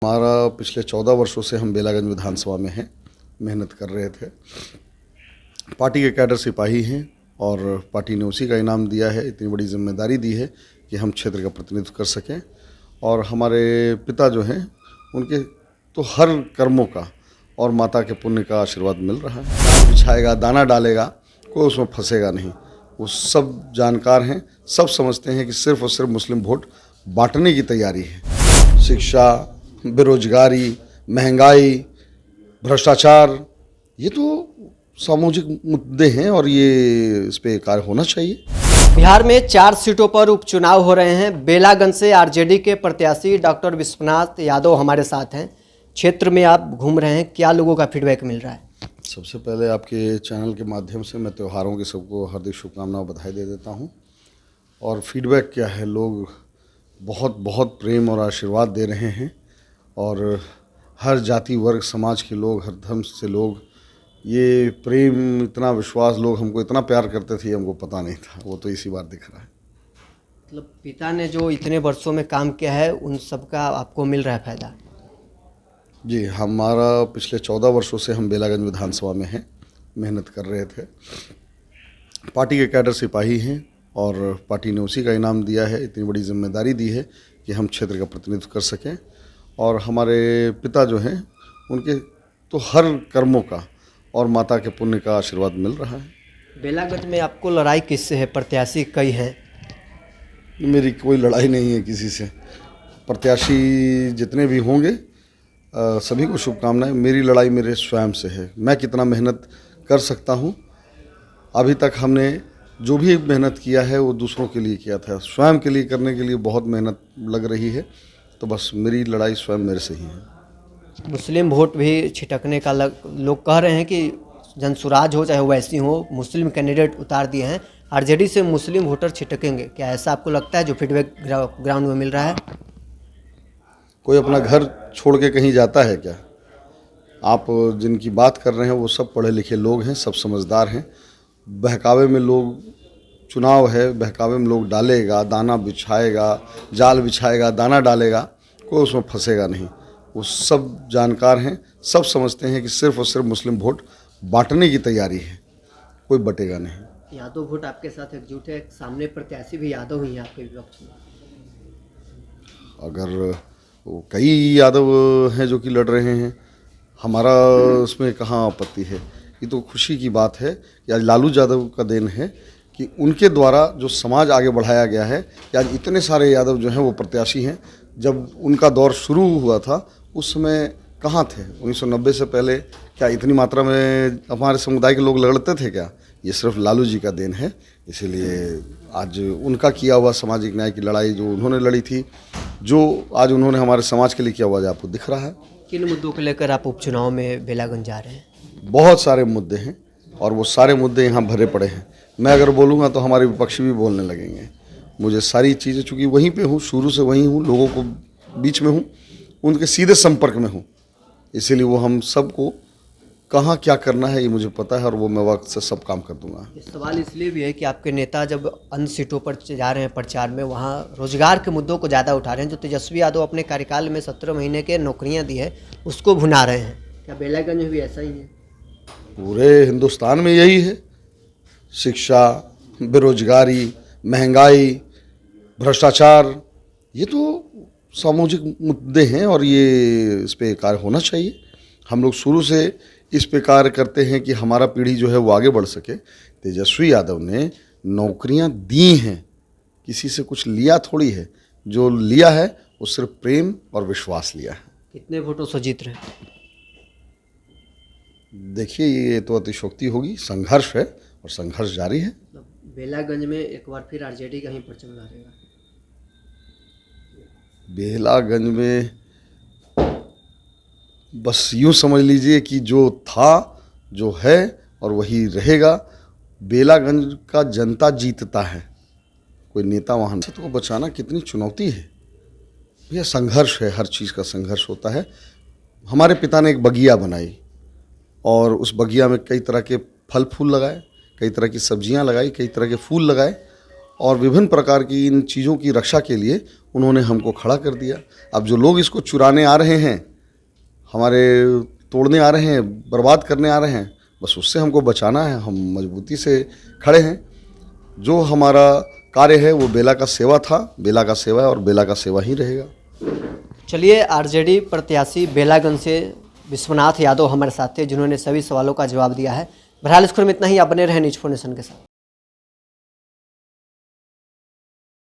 हमारा पिछले 14 वर्षों से हम बेलागंज विधानसभा में हैं, मेहनत कर रहे थे। पार्टी के कैडर सिपाही हैं और पार्टी ने उसी का इनाम दिया है, इतनी बड़ी जिम्मेदारी दी है कि हम क्षेत्र का प्रतिनिधित्व कर सकें। और हमारे पिता जो हैं उनके तो हर कर्मों का और माता के पुण्य का आशीर्वाद मिल रहा है। बिछाएगा, दाना डालेगा, कोई उसमें फंसेगा नहीं। वो सब जानकार हैं, सब समझते हैं कि सिर्फ और सिर्फ मुस्लिम वोट बांटने की तैयारी है। शिक्षा, बेरोजगारी, महंगाई, भ्रष्टाचार, ये तो सामाजिक मुद्दे हैं और ये इस पे कार्य होना चाहिए। बिहार में 4 सीटों पर उपचुनाव हो रहे हैं। बेलागंज से आरजेडी के प्रत्याशी डॉक्टर विश्वनाथ यादव हमारे साथ हैं। क्षेत्र में आप घूम रहे हैं, क्या लोगों का फीडबैक मिल रहा है? सबसे पहले आपके चैनल के माध्यम से मैं त्योहारों की सबको हार्दिक शुभकामनाएं, बधाई दे देता हूं। और फीडबैक क्या है, लोग बहुत बहुत प्रेम और आशीर्वाद दे रहे हैं और हर जाति वर्ग समाज के लोग, हर धर्म से लोग, ये प्रेम, इतना विश्वास, लोग हमको इतना प्यार करते थे, हमको पता नहीं था। वो तो इसी बार दिख रहा है। मतलब पिता ने जो इतने वर्षों में काम किया है उन सब का आपको मिल रहा है फायदा? जी, हमारा पिछले 14 वर्षों से हम बेलागंज विधानसभा में हैं, मेहनत कर रहे थे। पार्टी के कैडर सिपाही हैं और पार्टी ने उसी का इनाम दिया है, इतनी बड़ी जिम्मेदारी दी है कि हम क्षेत्र का प्रतिनिधित्व कर सकें। और हमारे पिता जो हैं उनके तो हर कर्मों का और माता के पुण्य का आशीर्वाद मिल रहा है। बेलागंज में आपको लड़ाई किससे है? प्रत्याशी कई हैं। मेरी कोई लड़ाई नहीं है किसी से। प्रत्याशी जितने भी होंगे सभी को शुभकामनाएं। मेरी लड़ाई मेरे स्वयं से है। मैं कितना मेहनत कर सकता हूं, अभी तक हमने जो भी मेहनत किया है वो दूसरों के लिए किया था, स्वयं के लिए करने के लिए बहुत मेहनत लग रही है। तो बस मेरी लड़ाई स्वयं मेरे से ही है। मुस्लिम वोट भी छिटकने का लोग कह रहे हैं कि जनसुराज हो चाहे वैसी हो, मुस्लिम कैंडिडेट उतार दिए हैं, आरजेडी से मुस्लिम वोटर छिटकेंगे। क्या ऐसा आपको लगता है जो फीडबैक ग्राउंड में मिल रहा है? कोई अपना घर छोड़ के कहीं जाता है क्या? आप जिनकी बात कर रहे हैं वो सब पढ़े लिखे लोग हैं, सब समझदार हैं। बहकावे में लोग, चुनाव है, बहकावे में लोग डालेगा, दाना बिछाएगा, जाल बिछाएगा, दाना डालेगा, कोई उसमें फंसेगा नहीं। वो सब जानकार हैं, सब समझते हैं कि सिर्फ और सिर्फ मुस्लिम वोट बांटने की तैयारी है, कोई बटेगा नहीं। यादव वोट आपके साथ एकजुट है, सामने प्रत्याशी भी यादव ही हैं आपके विपक्ष में। अगर वो कई यादव हैं जो कि लड़ रहे हैं, हमारा उसमें कहाँ आपत्ति है। ये तो खुशी की बात है कि आज लालू यादव का देन है कि उनके द्वारा जो समाज आगे बढ़ाया गया है कि आज इतने सारे यादव जो हैं वो प्रत्याशी हैं। जब उनका दौर शुरू हुआ था उस समय कहाँ थे? 1990 से पहले क्या इतनी मात्रा में हमारे समुदाय के लोग लड़ते थे क्या? ये सिर्फ लालू जी का देन है। इसीलिए आज उनका किया हुआ सामाजिक न्याय की लड़ाई जो उन्होंने लड़ी थी, जो आज उन्होंने हमारे समाज के लिए किया हुआ, आपको दिख रहा है। किन मुद्दों को लेकर आप उपचुनाव में बेलागंज जा रहे हैं? बहुत सारे मुद्दे हैं और वो सारे मुद्दे यहाँ भरे पड़े हैं। मैं अगर बोलूँगा तो हमारे विपक्षी भी बोलने लगेंगे। मुझे सारी चीज़ें, चूँकि वहीं पे हूँ, शुरू से वहीं हूँ, लोगों को बीच में हूँ, उनके सीधे संपर्क में हूँ, इसीलिए वो हम सबको कहाँ क्या करना है ये मुझे पता है और वो मैं वक्त से सब काम कर दूंगा। ये सवाल इसलिए भी है कि आपके नेता जब अन्य सीटों पर जा रहे हैं प्रचार में, वहाँ रोजगार के मुद्दों को ज़्यादा उठा रहे हैं। जो तेजस्वी यादव अपने कार्यकाल में 17 महीने के नौकरियाँ दी है उसको भुना रहे हैं। क्या बेलागंज में भी ऐसा ही है? पूरे हिंदुस्तान में यही है। शिक्षा, बेरोजगारी, महंगाई, भ्रष्टाचार, ये तो सामाजिक मुद्दे हैं और ये इस पे कार्य होना चाहिए। हम लोग शुरू से इस पे कार्य करते हैं कि हमारा पीढ़ी जो है वो आगे बढ़ सके। तेजस्वी यादव ने नौकरियां दी हैं, किसी से कुछ लिया थोड़ी है। जो लिया है वो सिर्फ प्रेम और विश्वास लिया है। कितने वोटों से जीत रहे हैं? देखिए, ये तो अतिशोक्ति होगी। संघर्ष है और संघर्ष जारी है। बेलागंज में एक बार फिर आरजेडी का ही परचम लहरेगा? बेलागंज में बस यूँ समझ लीजिए कि जो था, जो है और वही रहेगा। बेलागंज का जनता जीतता है, कोई नेता वहाँ से तो बचाना कितनी चुनौती है भैया। संघर्ष है, हर चीज़ का संघर्ष होता है। हमारे पिता ने एक बगिया बनाई और उस बगिया में कई तरह के फल फूल लगाए, कई तरह की सब्जियां लगाई, कई तरह के फूल लगाए और विभिन्न प्रकार की इन चीज़ों की रक्षा के लिए उन्होंने हमको खड़ा कर दिया। अब जो लोग इसको चुराने आ रहे हैं, हमारे तोड़ने आ रहे हैं, बर्बाद करने आ रहे हैं, बस उससे हमको बचाना है। हम मजबूती से खड़े हैं। जो हमारा कार्य है वो बेला का सेवा था, बेला का सेवा है और बेला का सेवा ही रहेगा। चलिए, आरजेडी प्रत्याशी बेलागंज से विश्वनाथ यादव हमारे साथ थे, जिन्होंने सभी सवालों का जवाब दिया है। बहरहाल इस खबर में इतना ही। आप बने रहें न्यूज़ 4 नेशन के साथ।